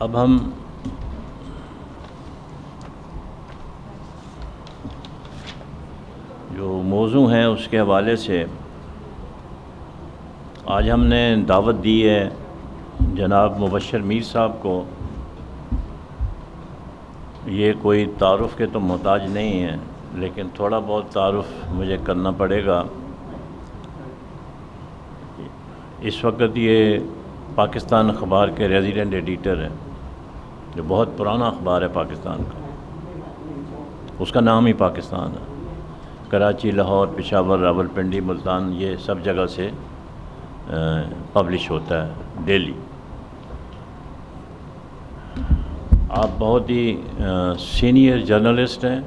اب ہم جو موضوع ہیں اس کے حوالے سے آج ہم نے دعوت دی ہے جناب مبشر میر صاحب کو. یہ کوئی تعارف کے تو محتاج نہیں ہیں، لیکن تھوڑا بہت تعارف مجھے کرنا پڑے گا. اس وقت یہ پاکستان اخبار کے ریزیڈنٹ ایڈیٹر ہیں، جو بہت پرانا اخبار ہے پاکستان کا. اس کا نام ہی پاکستان ہے. کراچی، لاہور، پشاور، راولپنڈی، ملتان، یہ سب جگہ سے پبلش ہوتا ہے ڈیلی. آپ بہت ہی سینئر جرنلسٹ ہیں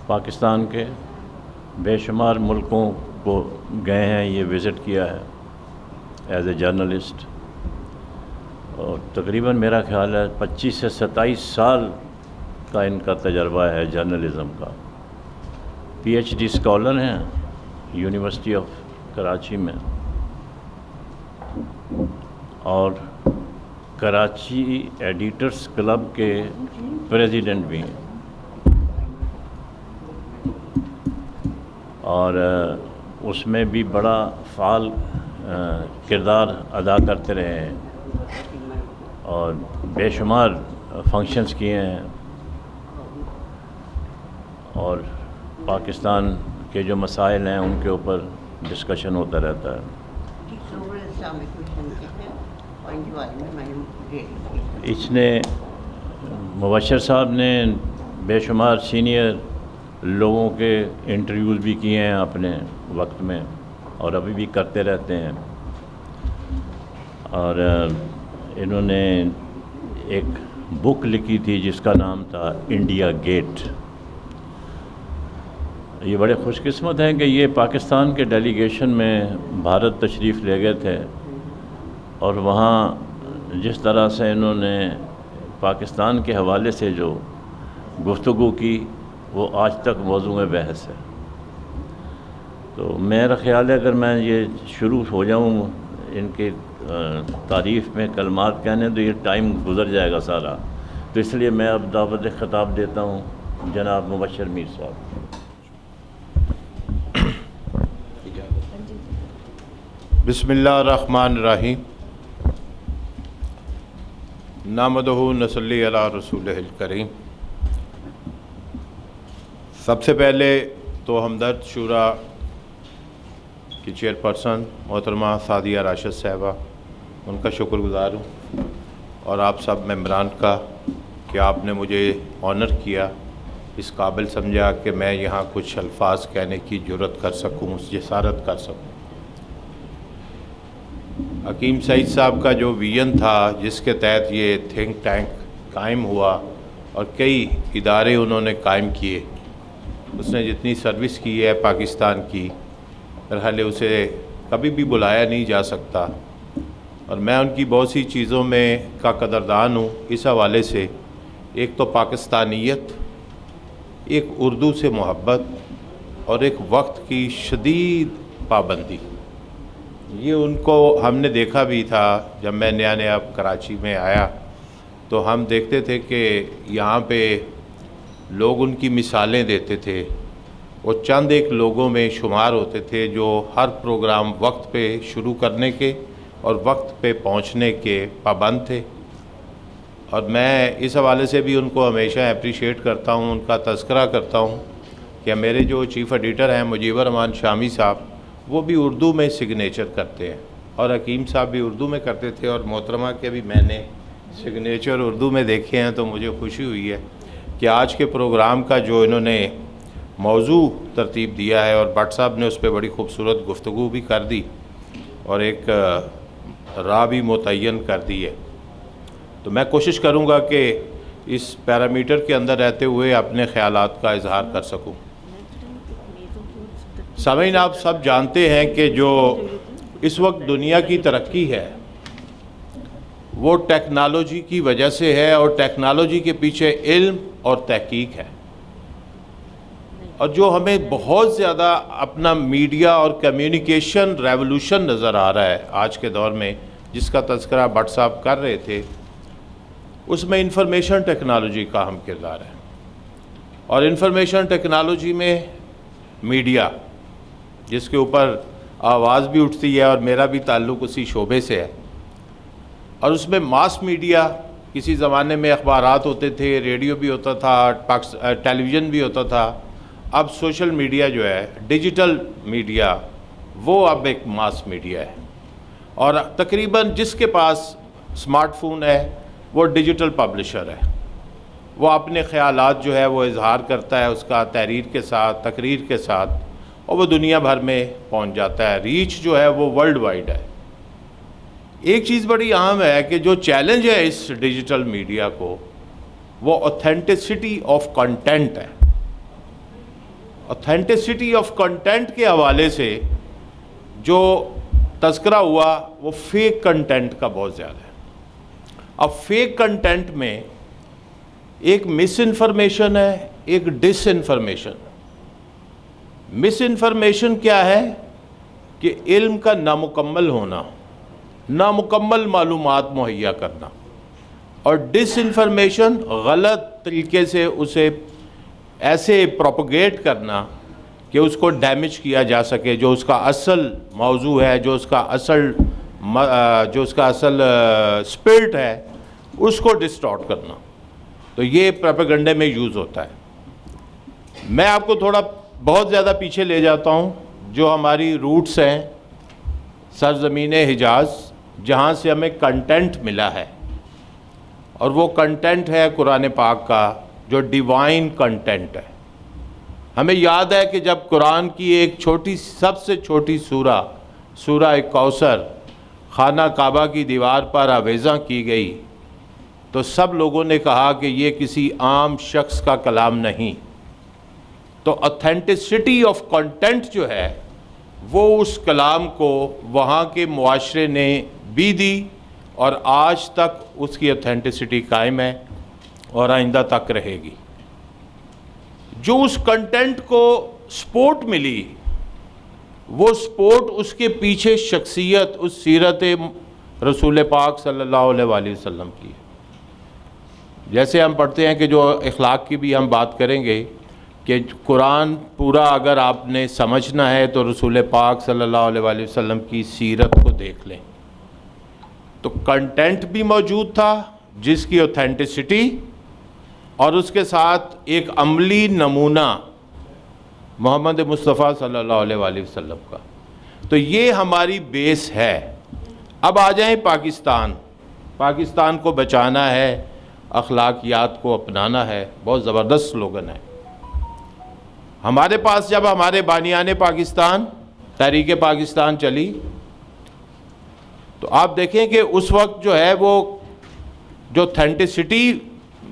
پاکستان کے. بے شمار ملکوں کو گئے ہیں، یہ وزٹ کیا ہے ایز اے جرنلسٹ، اور تقریباً میرا خیال ہے 25 سے 27 سال کا ان کا تجربہ ہے جرنلزم کا. پی ایچ ڈی اسکالر ہیں یونیورسٹی آف کراچی میں، اور کراچی ایڈیٹرز کلب کے پریزیڈنٹ بھی ہیں، اور اس میں بھی بڑا فعال کردار ادا کرتے رہے ہیں، اور بے شمار فنکشنز کیے ہیں، اور پاکستان کے جو مسائل ہیں ان کے اوپر ڈسکشن ہوتا رہتا ہے. اس نے مبشر صاحب نے بے شمار سینئر لوگوں کے انٹرویوز بھی کیے ہیں اپنے وقت میں، اور ابھی بھی کرتے رہتے ہیں. اور انہوں نے ایک بک لکھی تھی جس کا نام تھا انڈیا گیٹ. یہ بڑے خوش قسمت ہیں کہ یہ پاکستان کے ڈیلیگیشن میں بھارت تشریف لے گئے تھے، اور وہاں جس طرح سے انہوں نے پاکستان کے حوالے سے جو گفتگو کی وہ آج تک موضوع بحث ہے. تو میرا خیال ہے اگر میں یہ شروع ہو جاؤں ان کی تعریف میں کلمات کہنے تو یہ ٹائم گزر جائے گا سارا. تو اس لیے میں اب دعوت خطاب دیتا ہوں جناب مبشر میر صاحب. بسم اللہ الرحمن الرحیم. نحمدہ نصلی علی رسولہ الکریم. سب سے پہلے تو ہمدرد شورا کی چیئرپرسن محترمہ سعدیہ راشد صاحبہ، ان کا شکر گزار ہوں، اور آپ سب ممبران کا کہ آپ نے مجھے آنر کیا، اس قابل سمجھا کہ میں یہاں کچھ الفاظ کہنے کی جرات کر سکوں، جسارت کر سکوں. حکیم سعید صاحب کا جو ویژن تھا جس کے تحت یہ تھنک ٹینک قائم ہوا اور کئی ادارے انہوں نے قائم کیے، اس نے جتنی سروس کی ہے پاکستان کی، بہرحال اسے کبھی بھی بلایا نہیں جا سکتا، اور میں ان کی بہت سی چیزوں میں کا قدردان ہوں. اس حوالے سے ایک تو پاکستانیت، ایک اردو سے محبت، اور ایک وقت کی شدید پابندی. یہ ان کو ہم نے دیکھا بھی تھا جب میں نیا کراچی میں آیا، تو ہم دیکھتے تھے کہ یہاں پہ لوگ ان کی مثالیں دیتے تھے. وہ چند ایک لوگوں میں شمار ہوتے تھے جو ہر پروگرام وقت پہ شروع کرنے کے اور وقت پہ پہنچنے کے پابند تھے. اور میں اس حوالے سے بھی ان کو ہمیشہ اپریشیٹ کرتا ہوں، ان کا تذکرہ کرتا ہوں کہ میرے جو چیف ایڈیٹر ہیں مجیب الرحمان شامی صاحب، وہ بھی اردو میں سگنیچر کرتے ہیں، اور حکیم صاحب بھی اردو میں کرتے تھے، اور محترمہ کے بھی میں نے سگنیچر اردو میں دیکھے ہیں. تو مجھے خوشی ہوئی ہے کہ آج کے پروگرام کا جو انہوں نے موضوع ترتیب دیا ہے، اور بٹ صاحب نے اس پہ بڑی خوبصورت گفتگو بھی کر دی اور ایک راہ بھی متعین کر دی ہے. تو میں کوشش کروں گا کہ اس پیرامیٹر کے اندر رہتے ہوئے اپنے خیالات کا اظہار کر سکوں. سامعین، آپ سب جانتے ہیں کہ جو اس وقت دنیا کی ترقی ہے وہ ٹیکنالوجی کی وجہ سے ہے، اور ٹیکنالوجی کے پیچھے علم اور تحقیق ہے. اور جو ہمیں بہت زیادہ اپنا میڈیا اور کمیونیکیشن ریولوشن نظر آ رہا ہے آج کے دور میں، جس کا تذکرہ بٹ صاحب کر رہے تھے، اس میں انفارمیشن ٹیکنالوجی کا اہم کردار ہے، اور انفارمیشن ٹیکنالوجی میں میڈیا، جس کے اوپر آواز بھی اٹھتی ہے اور میرا بھی تعلق اسی شعبے سے ہے، اور اس میں ماس میڈیا، کسی زمانے میں اخبارات ہوتے تھے، ریڈیو بھی ہوتا تھا، ٹیلی ویژن بھی ہوتا تھا، اب سوشل میڈیا جو ہے، ڈیجیٹل میڈیا، وہ اب ایک ماس میڈیا ہے، اور تقریباً جس کے پاس اسمارٹ فون ہے وہ ڈیجیٹل پبلشر ہے، وہ اپنے خیالات جو ہے وہ اظہار کرتا ہے اس کا تحریر کے ساتھ، تقریر کے ساتھ، اور وہ دنیا بھر میں پہنچ جاتا ہے، ریچ جو ہے وہ ورلڈ وائڈ ہے۔ ایک چیز بڑی اہم ہے کہ جو چیلنج ہے اس ڈیجیٹل میڈیا کو، وہ اوتھینٹسٹی آف کنٹینٹ ہے۔ اوتھینٹسٹی آف کنٹینٹ کے حوالے سے جو تذکرہ ہوا وہ فیک کنٹینٹ کا بہت زیادہ ہے۔ اب فیک کنٹینٹ میں ایک مس انفارمیشن ہے، ایک ڈس انفارمیشن۔ مس انفارمیشن کیا ہے کہ علم کا نامکمل ہونا، نامکمل معلومات مہیا کرنا، اور ڈس انفارمیشن غلط طریقے سے اسے ایسے پروپگیٹ کرنا کہ اس کو ڈیمیج کیا جا سکے، جو اس کا اصل موضوع ہے، جو اس کا اصل اسپرٹ ہے، اس کو ڈسٹارٹ کرنا۔ تو یہ پروپیگنڈے میں یوز ہوتا ہے۔ میں آپ کو تھوڑا بہت زیادہ پیچھے لے جاتا ہوں، جو ہماری روٹس ہیں سرزمین حجاز، جہاں سے ہمیں کنٹینٹ ملا ہے، اور وہ کنٹینٹ ہے قرآن پاک کا، جو ڈیوائن کنٹینٹ ہے۔ ہمیں یاد ہے کہ جب قرآن کی ایک چھوٹی، سب سے چھوٹی سورہ کوثر خانہ کعبہ کی دیوار پر آویزاں کی گئی، تو سب لوگوں نے کہا کہ یہ کسی عام شخص کا کلام نہیں۔ تو اوتھینٹسٹی آف کنٹینٹ جو ہے وہ اس کلام کو وہاں کے معاشرے نے بھی دی، اور آج تک اس کی اوتھینٹسٹی قائم ہے اور آئندہ تک رہے گی۔ جو اس کنٹینٹ کو سپورٹ ملی، وہ سپورٹ اس کے پیچھے شخصیت، اس سیرت رسول پاک صلی اللہ علیہ وآلہ وسلم کی ہے۔ جیسے ہم پڑھتے ہیں کہ جو اخلاق کی بھی ہم بات کریں گے کہ قرآن پورا اگر آپ نے سمجھنا ہے تو رسول پاک صلی اللہ علیہ وآلہ وسلم کی سیرت کو دیکھ لیں۔ تو کنٹینٹ بھی موجود تھا جس کی اوتھینٹسٹی، اور اس کے ساتھ ایک عملی نمونہ محمد مصطفیٰ صلی اللہ علیہ وآلہ وسلم کا۔ تو یہ ہماری بیس ہے۔ اب آ جائیں پاکستان کو بچانا ہے، اخلاقیات کو اپنانا ہے، بہت زبردست سلوگن ہے ہمارے پاس۔ جب ہمارے بانیان پاکستان، تحریک پاکستان چلی، تو آپ دیکھیں کہ اس وقت جو ہے وہ جو اوتھینٹسٹی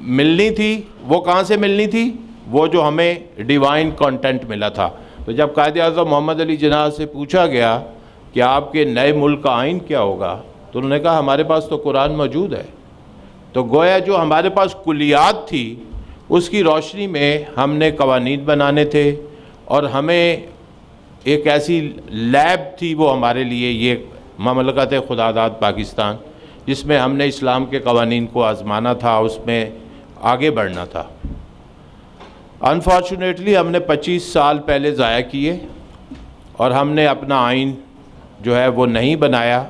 ملنی تھی وہ کہاں سے ملنی تھی؟ وہ جو ہمیں ڈیوائن کنٹینٹ ملا تھا۔ تو جب قائد اعظم محمد علی جناح سے پوچھا گیا کہ آپ کے نئے ملک کا آئین کیا ہوگا، تو انہوں نے کہا ہمارے پاس تو قرآن موجود ہے۔ تو گویا جو ہمارے پاس کلیات تھی اس کی روشنی میں ہم نے قوانین بنانے تھے، اور ہمیں ایک ایسی لیب تھی وہ ہمارے لیے، یہ مملکت خداداد پاکستان، جس میں ہم نے اسلام کے قوانین کو آزمانا تھا، اس میں آگے بڑھنا تھا۔ انفارچونیٹلی ہم نے 25 سال پہلے ضائع کیے، اور ہم نے اپنا آئین جو ہے وہ نہیں بنایا۔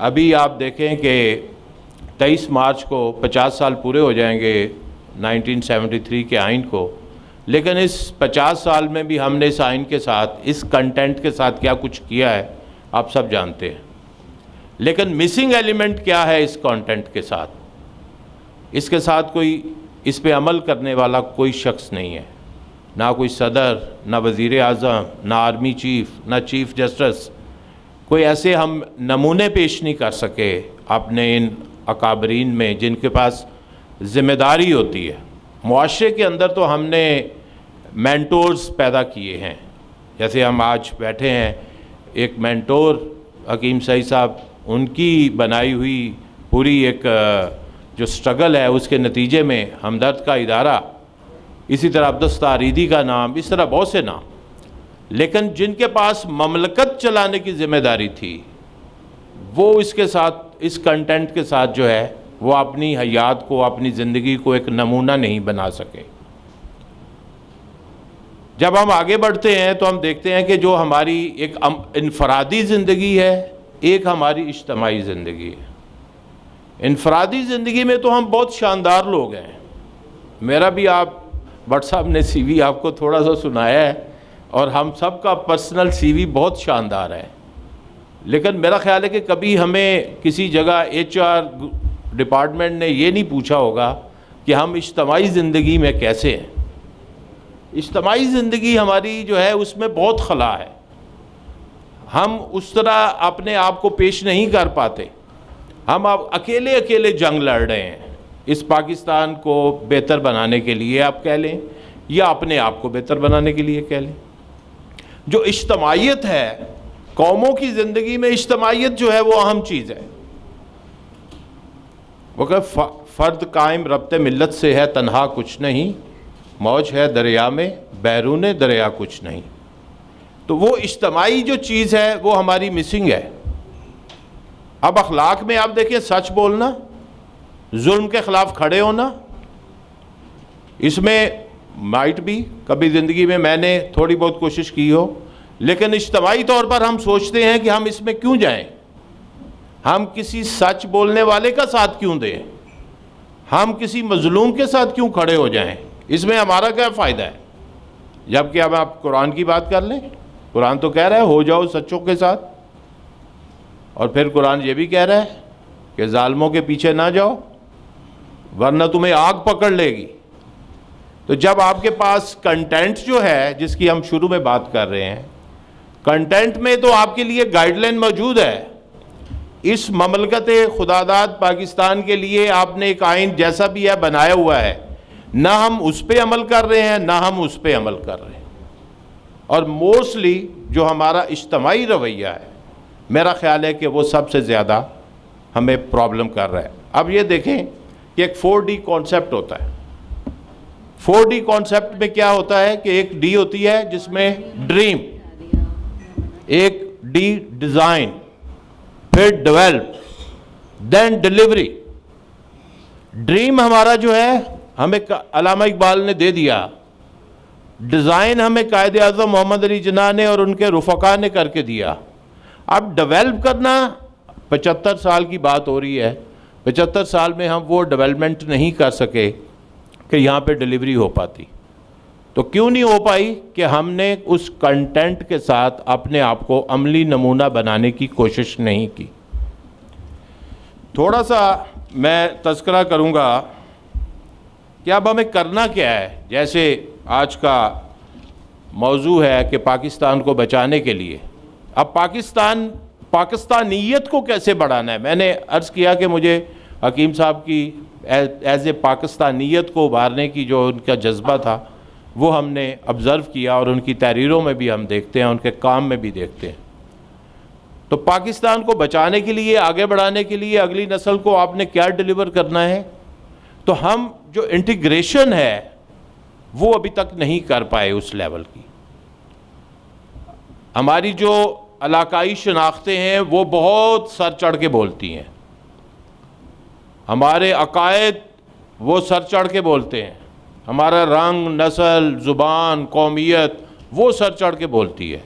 ابھی آپ دیکھیں کہ 23 مارچ کو 50 سال پورے ہو جائیں گے 1973 کے آئین کو، لیکن اس 50 سال میں بھی ہم نے اس آئین کے ساتھ، اس کنٹینٹ کے ساتھ کیا کچھ کیا ہے آپ سب جانتے ہیں۔ لیکن مسنگ ایلیمنٹ کیا ہے اس کنٹینٹ کے ساتھ؟ اس کے ساتھ کوئی، اس پہ عمل کرنے والا کوئی شخص نہیں ہے، نہ کوئی صدر، نہ وزیر اعظم، نہ آرمی چیف، نہ چیف جسٹس۔ کوئی ایسے ہم نمونے پیش نہیں کر سکے اپنے ان اکابرین میں جن کے پاس ذمہ داری ہوتی ہے۔ معاشرے کے اندر تو ہم نے مینٹورز پیدا کیے ہیں، جیسے ہم آج بیٹھے ہیں، ایک مینٹور حکیم سعید صاحب، ان کی بنائی ہوئی پوری ایک جو سٹرگل ہے، اس کے نتیجے میں ہمدرد کا ادارہ، اسی طرح عبدالستار عیدی کا نام، اس طرح بہت سے نام، لیکن جن کے پاس مملکت چلانے کی ذمہ داری تھی، وہ اس کے ساتھ، اس کنٹینٹ کے ساتھ جو ہے وہ اپنی حیات کو، اپنی زندگی کو ایک نمونہ نہیں بنا سکے۔ جب ہم آگے بڑھتے ہیں تو ہم دیکھتے ہیں کہ جو ہماری ایک انفرادی زندگی ہے، ایک ہماری اجتماعی زندگی ہے۔ انفرادی زندگی میں تو ہم بہت شاندار لوگ ہیں۔ میرا بھی آپ بٹ صاحب نے سی وی آپ کو تھوڑا سا سنایا ہے، اور ہم سب کا پرسنل سی وی بہت شاندار ہے، لیکن میرا خیال ہے کہ کبھی ہمیں کسی جگہ HR ڈپارٹمنٹ نے یہ نہیں پوچھا ہوگا کہ ہم اجتماعی زندگی میں کیسے ہیں۔ اجتماعی زندگی ہماری جو ہے اس میں بہت خلا ہے، ہم اس طرح اپنے آپ کو پیش نہیں کر پاتے۔ ہم اب اکیلے جنگ لڑ رہے ہیں اس پاکستان کو بہتر بنانے کے لیے آپ کہہ لیں، یا اپنے آپ کو بہتر بنانے کے لیے کہہ لیں۔ جو اجتماعیت ہے، قوموں کی زندگی میں اجتماعیت جو ہے وہ اہم چیز ہے۔ وہ کہ فرد قائم ربط ملت سے ہے تنہا کچھ نہیں، موج ہے دریا میں بیرون دریا کچھ نہیں۔ تو وہ اجتماعی جو چیز ہے وہ ہماری مسنگ ہے۔ اب اخلاق میں آپ دیکھیں، سچ بولنا، ظلم کے خلاف کھڑے ہونا، اس میں مائٹ بھی کبھی زندگی میں نے تھوڑی بہت کوشش کی ہو، لیکن اجتماعی طور پر ہم سوچتے ہیں کہ ہم اس میں کیوں جائیں، ہم کسی سچ بولنے والے کا ساتھ کیوں دیں، ہم کسی مظلوم کے ساتھ کیوں کھڑے ہو جائیں، اس میں ہمارا کیا فائدہ ہے؟ جبکہ اب آپ قرآن کی بات کر لیں، قرآن تو کہہ رہا ہے ہو جاؤ سچوں کے ساتھ، اور پھر قرآن یہ بھی کہہ رہا ہے کہ ظالموں کے پیچھے نہ جاؤ ورنہ تمہیں آگ پکڑ لے گی۔ تو جب آپ کے پاس کنٹینٹ جو ہے جس کی ہم شروع میں بات کر رہے ہیں، کنٹینٹ میں تو آپ کے لیے گائیڈ لائن موجود ہے۔ اس مملکت خداداد پاکستان کے لیے آپ نے ایک آئین جیسا بھی ہے بنایا ہوا ہے، نہ ہم اس پہ عمل کر رہے ہیں نہ ہم اس پہ عمل کر رہے ہیں، اور موسٹلی جو ہمارا اجتماعی رویہ ہے میرا خیال ہے کہ وہ سب سے زیادہ ہمیں پرابلم کر رہا ہے۔ اب یہ دیکھیں کہ ایک 4D کانسیپٹ ہوتا ہے۔ 4D کانسیپٹ میں کیا ہوتا ہے کہ ایک ڈی ہوتی ہے جس میں ڈریم، ایک ڈی ڈیزائن، پھر ڈیولپ، دین ڈیلیوری۔ ڈریم ہمارا جو ہے ہمیں علامہ اقبال نے دے دیا، ڈیزائن ہمیں قائد اعظم محمد علی جناح نے اور ان کے رفقا نے کر کے دیا۔ اب ڈیولپ کرنا 75 سال کی بات ہو رہی ہے، 75 سال میں ہم وہ ڈیولپمنٹ نہیں کر سکے کہ یہاں پہ ڈیلیوری ہو پاتی۔ تو کیوں نہیں ہو پائی؟ کہ ہم نے اس کنٹینٹ کے ساتھ اپنے آپ کو عملی نمونہ بنانے کی کوشش نہیں کی۔ تھوڑا سا میں تذکرہ کروں گا کہ اب ہمیں کرنا کیا ہے۔ جیسے آج کا موضوع ہے کہ پاکستان کو بچانے کے لیے اب پاکستانیت کو کیسے بڑھانا ہے۔ میں نے عرض کیا کہ مجھے حکیم صاحب کی ایز اے پاکستانیت کو ابھارنے کی جو ان کا جذبہ تھا وہ ہم نے آبزرو کیا، اور ان کی تحریروں میں بھی ہم دیکھتے ہیں، ان کے کام میں بھی دیکھتے ہیں۔ تو پاکستان کو بچانے کے لیے، آگے بڑھانے کے لیے اگلی نسل کو آپ نے کیا ڈیلیور کرنا ہے؟ تو ہم جو انٹیگریشن ہے وہ ابھی تک نہیں کر پائے اس لیول کی۔ ہماری جو علاقائی شناختیں ہیں وہ بہت سر چڑھ کے بولتی ہیں، ہمارے عقائد وہ سر چڑھ کے بولتے ہیں، ہمارا رنگ، نسل، زبان، قومیت وہ سر چڑھ کے بولتی ہے۔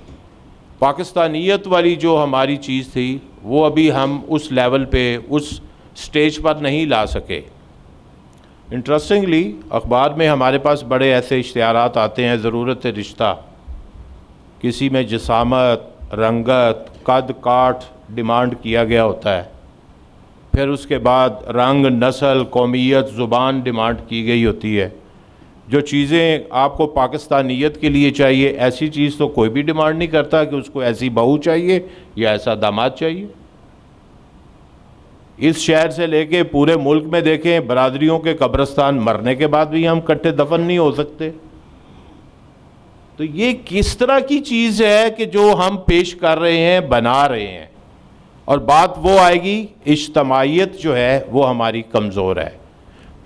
پاکستانیت والی جو ہماری چیز تھی وہ ابھی ہم اس لیول پہ، اس سٹیج پر نہیں لا سکے۔ انٹرسٹنگلی اخبار میں ہمارے پاس بڑے ایسے اشتہارات آتے ہیں، ضرورت رشتہ، کسی میں جسامت، رنگت، قد کاٹ ڈیمانڈ کیا گیا ہوتا ہے، پھر اس کے بعد رنگ، نسل، قومیت، زبان ڈیمانڈ کی گئی ہوتی ہے۔ جو چیزیں آپ کو پاکستانیت کے لیے چاہیے، ایسی چیز تو کوئی بھی ڈیمانڈ نہیں کرتا کہ اس کو ایسی بہو چاہیے یا ایسا داماد چاہیے۔ اس شہر سے لے کے پورے ملک میں دیکھیں، برادریوں کے قبرستان مرنے کے بعد بھی ہم کٹھے دفن نہیں ہو سکتے۔ تو یہ کس طرح کی چیز ہے کہ جو ہم پیش کر رہے ہیں، بنا رہے ہیں، اور بات وہ آئے گی، اجتماعیت جو ہے وہ ہماری کمزور ہے،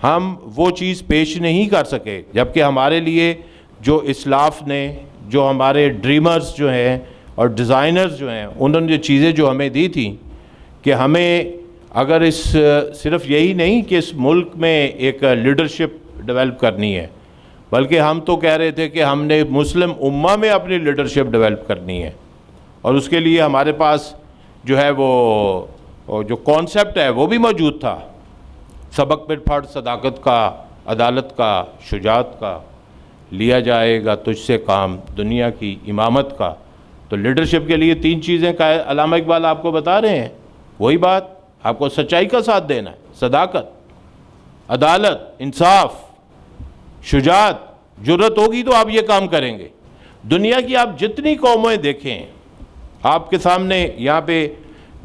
ہم وہ چیز پیش نہیں کر سکے۔ جبکہ ہمارے لیے جو اسلاف نے، جو ہمارے ڈریمرز جو ہیں اور ڈیزائنرز جو ہیں، انہوں نے جو چیزیں جو ہمیں دی تھیں کہ ہمیں اگر صرف یہی نہیں کہ اس ملک میں ایک لیڈرشپ ڈیولپ کرنی ہے، بلکہ ہم تو کہہ رہے تھے کہ ہم نے مسلم امہ میں اپنی لیڈرشپ ڈیولپ کرنی ہے، اور اس کے لیے ہمارے پاس جو ہے وہ جو کانسیپٹ ہے وہ بھی موجود تھا، سبق پھر پھڑ صداقت کا، عدالت کا، شجاعت کا، لیا جائے گا تجھ سے کام دنیا کی امامت کا۔ تو لیڈرشپ کے لیے 3 چیزیں کا علامہ اقبال آپ کو بتا رہے ہیں، وہی بات، آپ کو سچائی کا ساتھ دینا ہے، صداقت، عدالت، انصاف، شجاعت، جرت ہوگی تو آپ یہ کام کریں گے۔ دنیا کی آپ جتنی قومیں دیکھیں، آپ کے سامنے یہاں پہ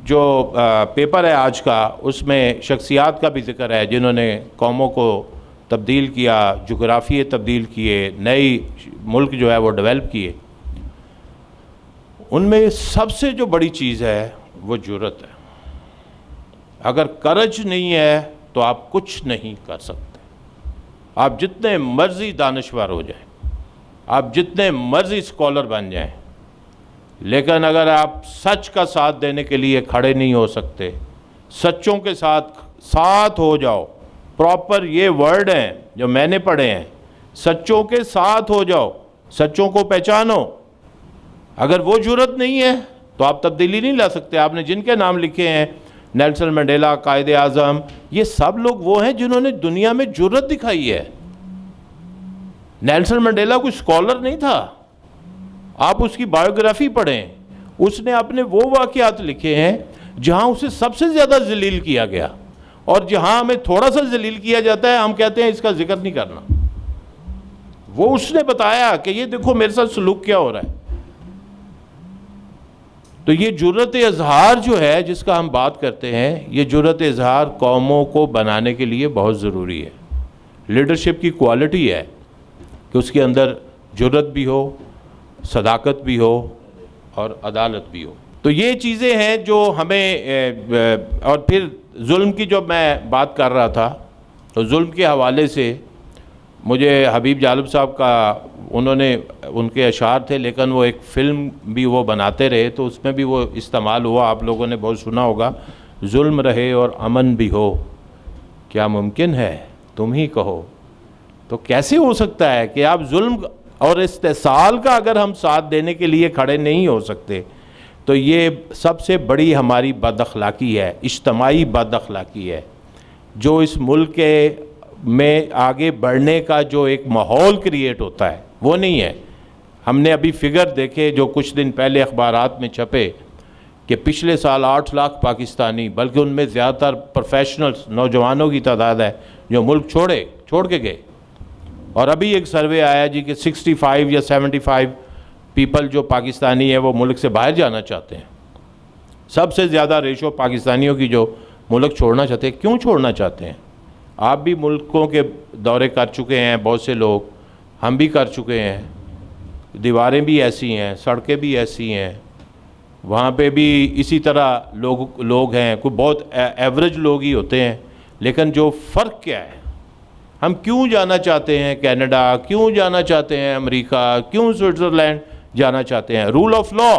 جو پیپر ہے آج کا، اس میں شخصیات کا بھی ذکر ہے جنہوں نے قوموں کو تبدیل کیا، جغرافیے تبدیل کیے، نئی ملک جو ہے وہ ڈیولپ کیے۔ ان میں سب سے جو بڑی چیز ہے وہ جرت ہے۔ اگر کرج نہیں ہے تو آپ کچھ نہیں کر سکتے۔ آپ جتنے مرضی دانشور ہو جائیں، آپ جتنے مرضی اسکالر بن جائیں، لیکن اگر آپ سچ کا ساتھ دینے کے لیے کھڑے نہیں ہو سکتے، سچوں کے ساتھ ہو جاؤ، پراپر یہ ورڈ ہیں جو میں نے پڑھے ہیں، سچوں کے ساتھ ہو جاؤ، سچوں کو پہچانو۔ اگر وہ جرت نہیں ہے تو آپ تبدیلی نہیں لا سکتے۔ آپ نے جن کے نام لکھے ہیں، نیلسن منڈیلا، قائد اعظم، یہ سب لوگ وہ ہیں جنہوں نے دنیا میں جرت دکھائی ہے۔ نیلسن منڈیلا کوئی اسکالر نہیں تھا، آپ اس کی بایوگرافی پڑھیں، اس نے اپنے وہ واقعات لکھے ہیں جہاں اسے سب سے زیادہ ذلیل کیا گیا، اور جہاں ہمیں تھوڑا سا ذلیل کیا جاتا ہے ہم کہتے ہیں اس کا ذکر نہیں کرنا۔ وہ اس نے بتایا کہ یہ دیکھو میرے ساتھ سلوک کیا ہو رہا ہے۔ تو یہ جرت اظہار جو ہے جس کا ہم بات کرتے ہیں، یہ جرت اظہار قوموں کو بنانے کے لیے بہت ضروری ہے۔ لیڈرشپ کی کوالٹی ہے کہ اس کے اندر جرت بھی ہو، صداقت بھی ہو، اور عدالت بھی ہو۔ تو یہ چیزیں ہیں جو ہمیں اور پھر ظلم کی جو میں بات کر رہا تھا، تو ظلم کے حوالے سے مجھے حبیب جالب صاحب کا ان کے اشعار تھے، لیکن وہ ایک فلم بھی وہ بناتے رہے تو اس میں بھی وہ استعمال ہوا، آپ لوگوں نے بہت سنا ہوگا، ظلم رہے اور امن بھی ہو، کیا ممکن ہے تم ہی کہو۔ تو کیسے ہو سکتا ہے کہ آپ ظلم اور استحصال کا اگر ہم ساتھ دینے کے لیے کھڑے نہیں ہو سکتے، تو یہ سب سے بڑی ہماری بد اخلاقی ہے، اجتماعی بد اخلاقی ہے، جو اس ملک میں آگے بڑھنے کا جو ایک ماحول کریٹ ہوتا ہے وہ نہیں ہے۔ ہم نے ابھی فگر دیکھے جو کچھ دن پہلے اخبارات میں چھپے کہ پچھلے سال 8 لاکھ پاکستانی، بلکہ ان میں زیادہ تر پروفیشنلز، نوجوانوں کی تعداد ہے جو ملک چھوڑ کے گئے۔ اور ابھی ایک سروے آیا جی کہ 65 یا 75 پیپل جو پاکستانی ہیں وہ ملک سے باہر جانا چاہتے ہیں۔ سب سے زیادہ ریشو پاکستانیوں کی جو ملک چھوڑنا چاہتے ہیں۔ کیوں چھوڑنا چاہتے ہیں؟ آپ بھی ملکوں کے دورے کر چکے ہیں، بہت سے لوگ، ہم بھی کر چکے ہیں، دیواریں بھی ایسی ہیں، سڑکیں بھی ایسی ہیں، وہاں پہ بھی اسی طرح لوگ ہیں، کوئی بہت ایوریج لوگ ہی ہوتے ہیں، لیکن جو فرق کیا ہے، ہم کیوں جانا چاہتے ہیں کینیڈا، کیوں جانا چاہتے ہیں امریکہ، کیوں سوئٹزرلینڈ جانا چاہتے ہیں؟ Rule of law.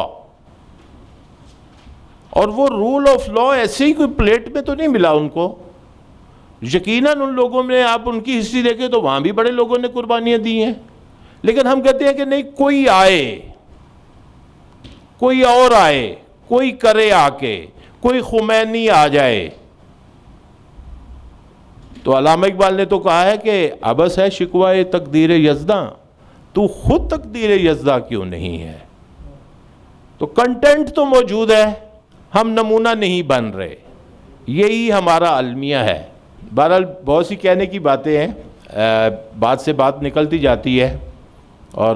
اور وہ رول آف لا ایسے ہی کوئی پلیٹ میں تو نہیں ملا ان کو، یقیناً ان لوگوں میں آپ ان کی ہسٹری دیکھیں تو وہاں بھی بڑے لوگوں نے قربانیاں دی ہیں، لیکن ہم کہتے ہیں کہ نہیں، کوئی آئے، کوئی اور آئے، کوئی کرے آ کے، کوئی خمینی آ جائے۔ تو علامہ اقبال نے تو کہا ہے کہ عبث ہے شکوہ تقدیر یزداں، تو خود تقدیر یزداں کیوں نہیں ہے؟ تو کنٹینٹ تو موجود ہے، ہم نمونہ نہیں بن رہے، یہی ہمارا المیہ ہے۔ بہرحال بہت سی کہنے کی باتیں ہیں، بات سے بات نکلتی جاتی ہے، اور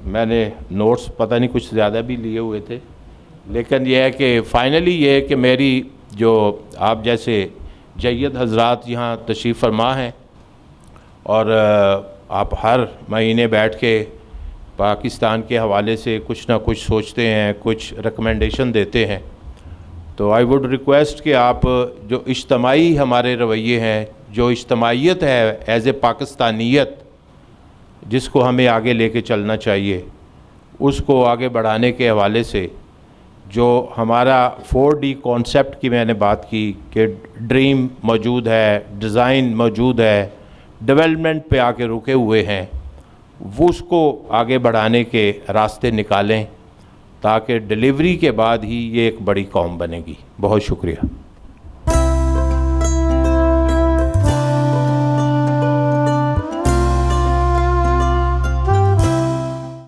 میں نے نوٹس پتہ نہیں کچھ زیادہ بھی لیے ہوئے تھے، لیکن یہ ہے کہ فائنلی یہ ہے کہ میری جو آپ جیسے جید حضرات یہاں تشریف فرما ہیں، اور آپ ہر مہینے بیٹھ کے پاکستان کے حوالے سے کچھ نہ کچھ سوچتے ہیں، کچھ ریکمنڈیشن دیتے ہیں، تو آئی ووڈ ریکویسٹ کہ آپ جو اجتماعی ہمارے رویے ہیں، جو اجتماعیت ہے ایز اے پاکستانیت، جس کو ہمیں آگے لے کے چلنا چاہیے، اس کو آگے بڑھانے کے حوالے سے جو ہمارا 4D کانسیپٹ کی میں نے بات کی کہ ڈریم موجود ہے، ڈیزائن موجود ہے، ڈیولپمنٹ پہ آ کے رکے ہوئے ہیں، وہ اس کو آگے بڑھانے کے راستے نکالیں تاکہ ڈیلیوری کے بعد ہی یہ ایک بڑی قوم بنے گی۔ بہت شکریہ۔